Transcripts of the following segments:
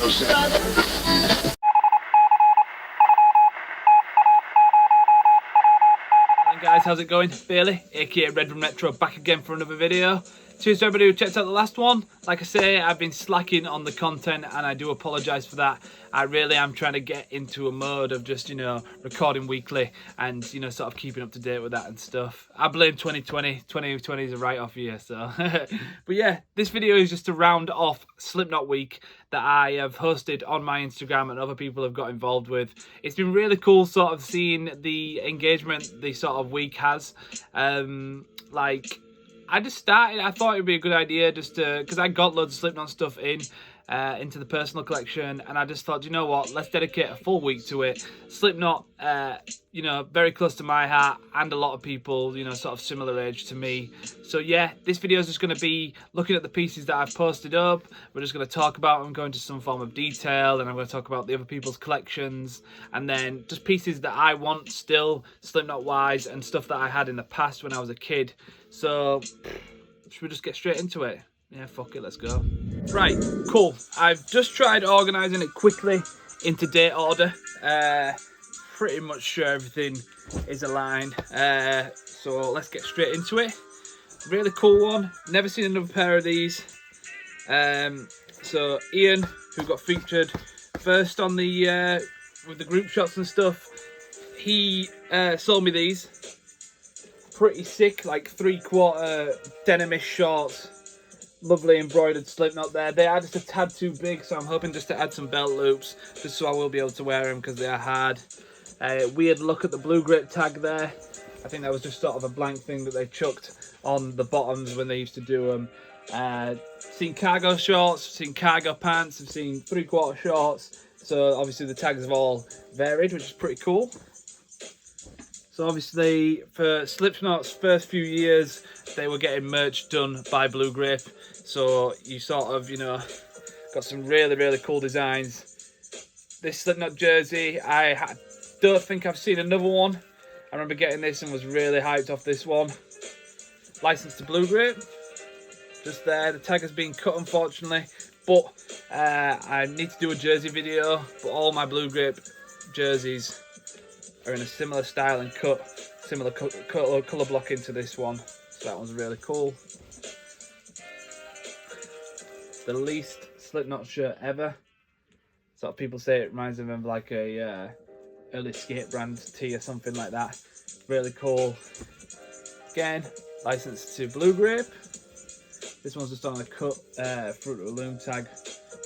Guys, how's it going? Bailey, aka Redrum Retro, back again for another video. Cheers to everybody who checked out the last one. Like I say, I've been slacking on the content and I do apologise for that. I really am trying to get into a mode of just, recording weekly and, sort of keeping up to date with that and stuff. I blame 2020. 2020 is a write-off year, so. But yeah, this video is just to round off Slipknot week that I have hosted on my Instagram and other people have got involved with. It's been really cool sort of seeing the engagement the sort of week has. I just started, I thought it would be a good idea just to, because I got loads of Slipknot stuff into the personal collection, and I just thought, you know what, let's dedicate a full week to it. Slipknot, very close to my heart, and a lot of people, sort of similar age to me. So yeah, this video is just going to be looking at the pieces that I've posted up. We're just going to talk about them, go into some form of detail, and I'm going to talk about the other people's collections, and then just pieces that I want still, Slipknot-wise, and stuff that I had in the past when I was a kid. So, should we just get straight into it? Yeah, fuck it, let's go. Right, cool. I've just tried organising it quickly into date order. Pretty much sure everything is aligned. So let's get straight into it. Really cool one. Never seen another pair of these. So Ian, who got featured first on the with the group shots and stuff, he sold me these. Pretty sick, like 3/4 denimish shorts. Lovely embroidered Slipknot there. They are just a tad too big, so I'm hoping just to add some belt loops, just so I will be able to wear them because they are hard. Weird look at the blue grip tag there. I think that was just sort of a blank thing that they chucked on the bottoms when they used to do them. Seen cargo shorts, seen cargo pants, I've seen 3/4 shorts. So obviously the tags have all varied, which is pretty cool. So obviously for Slipknot's first few years, they were getting merch done by Blue Grape. So you sort of, got some really, really cool designs. This Slipknot jersey, I don't think I've seen another one. I remember getting this and was really hyped off this one. Licensed to Blue Grape. Just there, the tag has been cut unfortunately. But I need to do a jersey video. But all my Blue Grape jerseys are in a similar style and cut, similar colour blocking to this one. So that one's really cool. The least Slipknot shirt ever. Sort of people say it reminds them of like a early skate brand tee or something like that. Really cool. Again, licensed to Blue Grape. This one's just on a cut Fruit of the Loom tag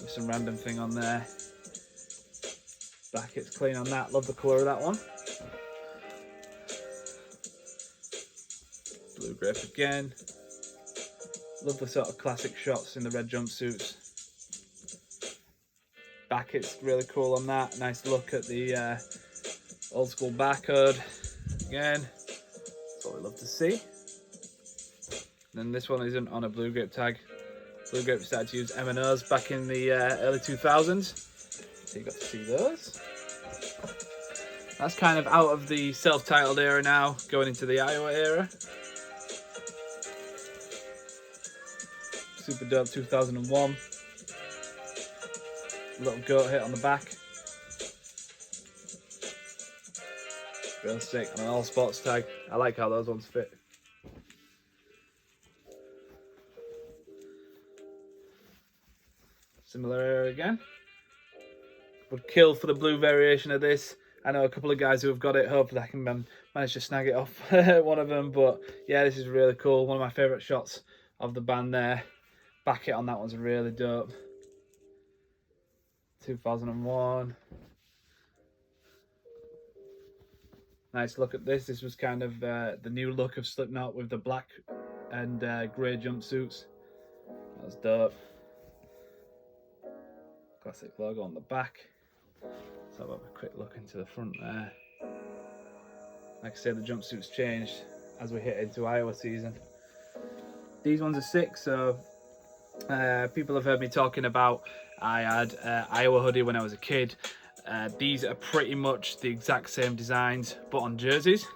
with some random thing on there. Brackets clean on that. Love the colour of that one. Blue Grape again. Love the sort of classic shots in the red jumpsuits. Brackets really cool on that. Nice look at the old school barcode. Again, that's what we love to see. And then this one isn't on a Blue Grape tag. Blue Grape started to use M&Os back in the early 2000s. So you got to see those. That's kind of out of the self-titled era now, going into the Iowa era. Super dope 2001. Little goat hit on the back. Real sick on an all sports tag. I like how those ones fit. Similar era again. Would kill for the blue variation of this. I know a couple of guys who have got it. Hopefully I can manage to snag it off one of them. But yeah, this is really cool. One of my favourite shots of the band there. Back it on that one's really dope. 2001. Nice look at this. This was kind of the new look of Slipknot with the black and grey jumpsuits. That was dope. Classic logo on the back. Let's have a quick look into the front there. Like I said, the jumpsuits changed as we hit into Iowa season. These ones are sick, so people have heard me talking about I had Iowa hoodie when I was a kid. These are pretty much the exact same designs but on jerseys.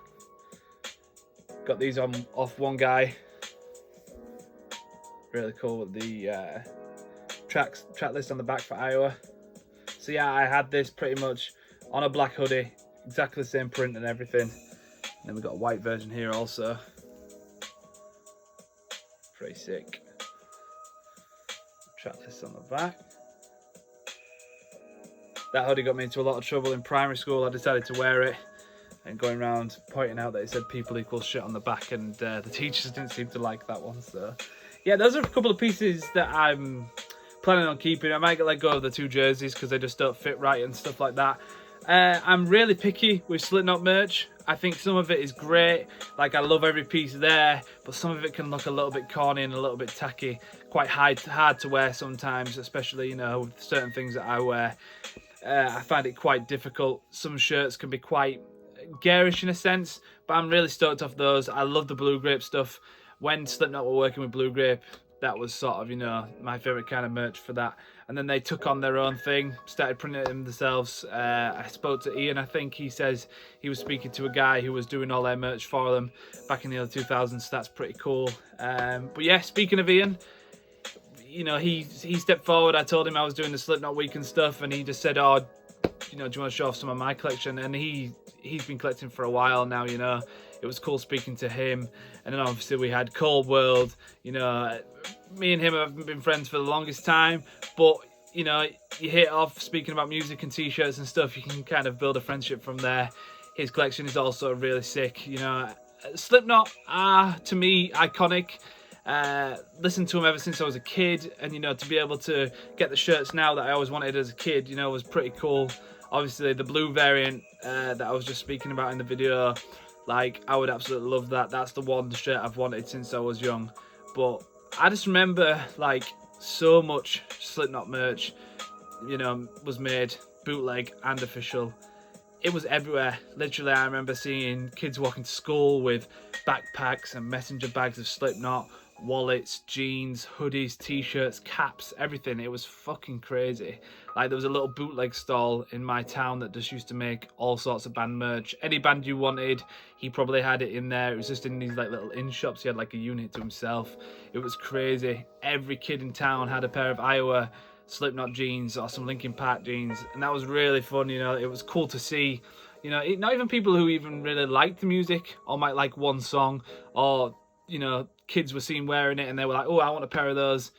Got these on off one guy. Really cool with the track list on the back for Iowa. So yeah, I had this pretty much on a black hoodie, exactly the same print and everything. And then we've got a white version here also. Pretty sick. Track list on the back. That hoodie got me into a lot of trouble in primary school. I decided to wear it and going around pointing out that it said people equals shit on the back, and the teachers didn't seem to like that one. So yeah, those are a couple of pieces that I'm planning on keeping. I might get let go of the 2 jerseys because they just don't fit right and stuff like that. I'm really picky with Slipknot merch. I think some of it is great, like I love every piece there, but some of it can look a little bit corny and a little bit tacky, quite hard to wear sometimes, especially, you know, with certain things that I wear. I find it quite difficult. Some shirts can be quite garish in a sense, but I'm really stoked off those. I love the Blue Grape stuff. When Slipknot were working with Blue Grape, that was sort of, you know, my favourite kind of merch for that. And then they took on their own thing, started printing it themselves. I spoke to Ian, I think he says he was speaking to a guy who was doing all their merch for them back in the early 2000s, so that's pretty cool. But yeah, speaking of Ian, you know, he stepped forward. I told him I was doing the Slipknot week and stuff, and he just said, oh, you know, do you want to show off some of my collection? And he's been collecting for a while now, you know. It was cool speaking to him. And then obviously we had Cold World. You know, me and him have been friends for the longest time, but you know, you hit off speaking about music and t-shirts and stuff, you can kind of build a friendship from there. His collection is also really sick, you know. Slipknot are, to me, iconic. Listened to them ever since I was a kid, and you know, to be able to get the shirts now that I always wanted as a kid, you know, was pretty cool. Obviously the blue variant that I was just speaking about in the video, like, I would absolutely love that. That's the one shirt I've wanted since I was young. But I just remember, like, so much Slipknot merch, you know, was made bootleg and official. It was everywhere. Literally, I remember seeing kids walking to school with backpacks and messenger bags of Slipknot, wallets, jeans, hoodies, t-shirts, caps, everything. It was fucking crazy. Like, there was a little bootleg stall in my town that just used to make all sorts of band merch. Any band you wanted, he probably had it in there. It was just in these like little in shops. He had like a unit to himself. It was crazy. Every kid in town had a pair of Iowa Slipknot jeans or some Linkin Park jeans, and that was really fun. You know, it was cool to see, you know, not even people who even really liked the music or might like one song, or, you know, kids were seen wearing it and they were like, oh, I want a pair of those.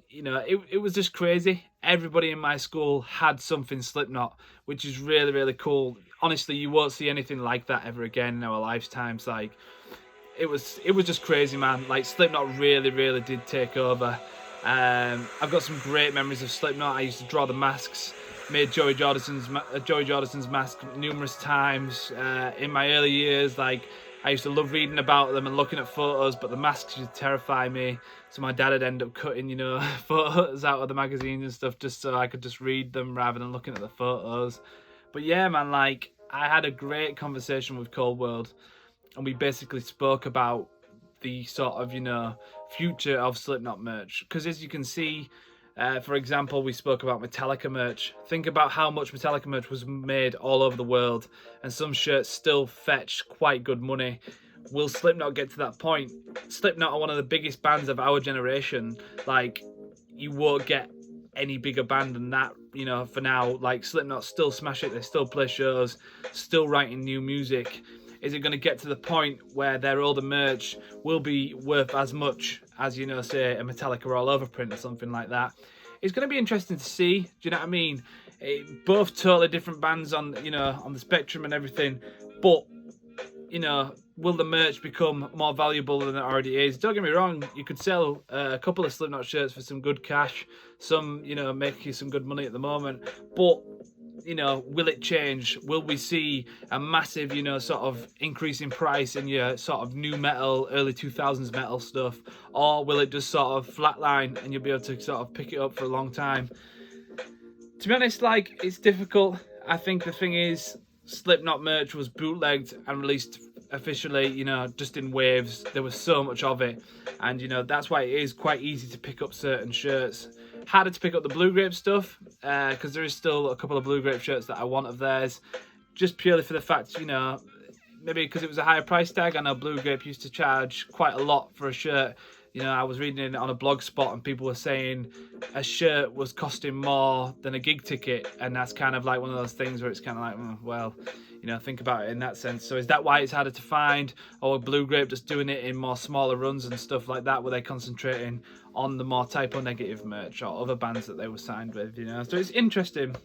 You know, it was just crazy. Everybody in my school had something Slipknot, which is really, really cool. Honestly, you won't see anything like that ever again in our lifetimes. Like, it was just crazy, man. Like, Slipknot really, really did take over. I've got some great memories of Slipknot. I used to draw the masks, made Joey Jordison's mask numerous times in my early years. Like, I used to love reading about them and looking at photos, but the masks used to terrify me. So my dad would end up cutting, you know, photos out of the magazines and stuff just so I could just read them rather than looking at the photos. But yeah, man, like, I had a great conversation with Cold World, and we basically spoke about the sort of, you know, future of Slipknot merch. Because as you can see, for example, we spoke about Metallica merch. Think about how much Metallica merch was made all over the world, and some shirts still fetch quite good money. Will Slipknot get to that point? Slipknot are one of the biggest bands of our generation. Like, you won't get any bigger band than that, you know, for now. Like, Slipknot still smash it, they still play shows, still writing new music. Is it going to get to the point where their older merch will be worth as much as, you know, say a Metallica All Over print or something like that? It's going to be interesting to see. Do you know what I mean? Both totally different bands on, you know, on the spectrum and everything, but, you know, will the merch become more valuable than it already is? Don't get me wrong, you could sell a couple of Slipknot shirts for some good cash. Some, you know, make you some good money at the moment, but, you know, will it change? Will we see a massive, you know, sort of increase in price in your sort of new metal, early 2000s metal stuff? Or will it just sort of flatline and you'll be able to sort of pick it up for a long time? To be honest, like, it's difficult. I think the thing is, Slipknot merch was bootlegged and released officially, you know, just in waves. There was so much of it, and, you know, that's why it is quite easy to pick up certain shirts. Harder to pick up the Blue Grape stuff, because there is still a couple of Blue Grape shirts that I want of theirs, just purely for the fact, you know, maybe because it was a higher price tag. I know Blue Grape used to charge quite a lot for a shirt You know, I was reading it on a blog spot and people were saying a shirt was costing more than a gig ticket, and that's kind of like one of those things where it's kind of like, well, you know, think about it in that sense. So is that why it's harder to find, or Blue Grape just doing it in more smaller runs and stuff like that, where they're concentrating on the more Typo Negative merch or other bands that they were signed with, you know? So it's interesting.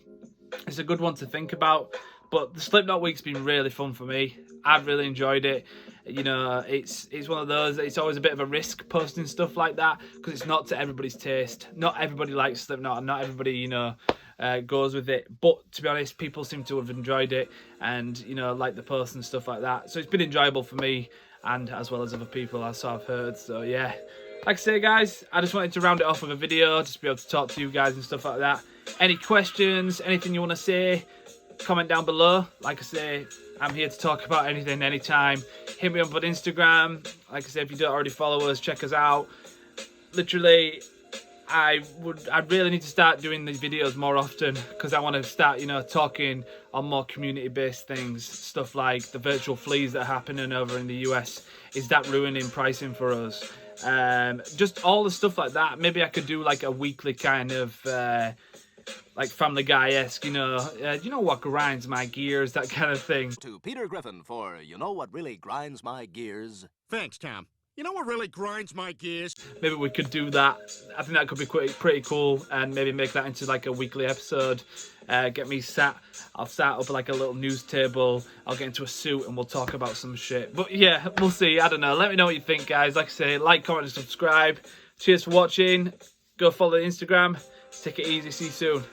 It's a good one to think about. But the Slipknot week's been really fun for me. I've really enjoyed it. You know, it's one of those, it's always a bit of a risk posting stuff like that, because it's not to everybody's taste. Not everybody likes Slipknot, and not everybody, you know, goes with it. But to be honest, people seem to have enjoyed it, and, you know, like the posts and stuff like that. So it's been enjoyable for me, and as well as other people, as I've heard. So yeah, like I say, guys, I just wanted to round it off with a video, just be able to talk to you guys and stuff like that. Any questions, anything you want to say, comment down below. Like I say, I'm here to talk about anything, anytime. Hit me up on Instagram. Like I say, if you don't already follow us, check us out. Literally, I really need to start doing these videos more often, because I want to start, you know, talking on more community-based things, stuff like the virtual fleas that are happening over in the US. Is that ruining pricing for us? Just all the stuff like that. Maybe I could do like a weekly kind of like Family Guy-esque, you know, you know what grinds my gears, that kind of thing. To Peter Griffin for You Know What Really Grinds My Gears. Thanks, Tom. You know what really grinds my gears? Maybe we could do that. I think that could be pretty cool, and maybe make that into like a weekly episode. Get me sat. I'll start up like a little news table. I'll get into a suit and we'll talk about some shit. But yeah, we'll see. I don't know. Let me know what you think, guys. Like I say, like, comment, and subscribe. Cheers for watching. Go follow the Instagram. Take it easy. See you soon.